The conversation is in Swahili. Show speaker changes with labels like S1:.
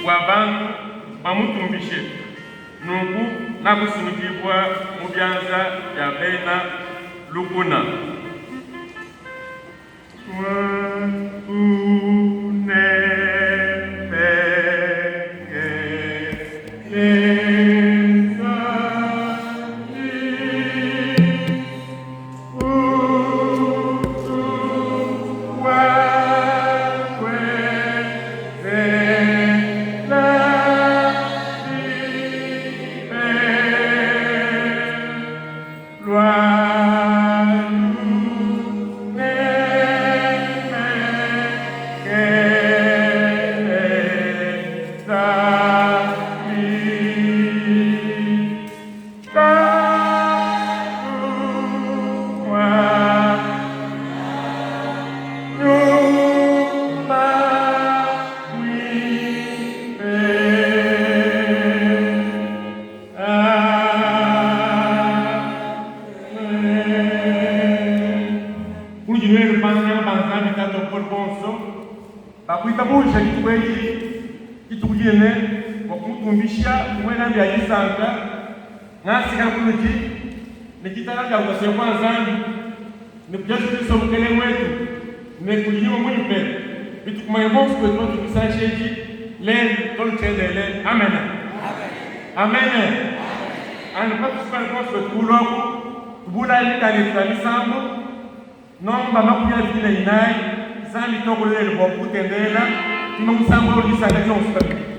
S1: wabantu bamutumbishe nungu nakusimikibwa mu byanza bya bena lukuna bakuitamusha kitweji kitugene wakumutumbisha mwena bya Isanga nasika kuluji nikitaranga ukasiya kwanza nikujaza Kristo mkele wetu nekujiwa mwipe bitukumaye bonsu kwetu tukisasheji len tolchendele amen amen anu patusukani bonsu kwetu uloku tubula ilikani sambo nomba makuya vile inai Zambi toko lele kwa kutendela tima musambo ulisanga jonsu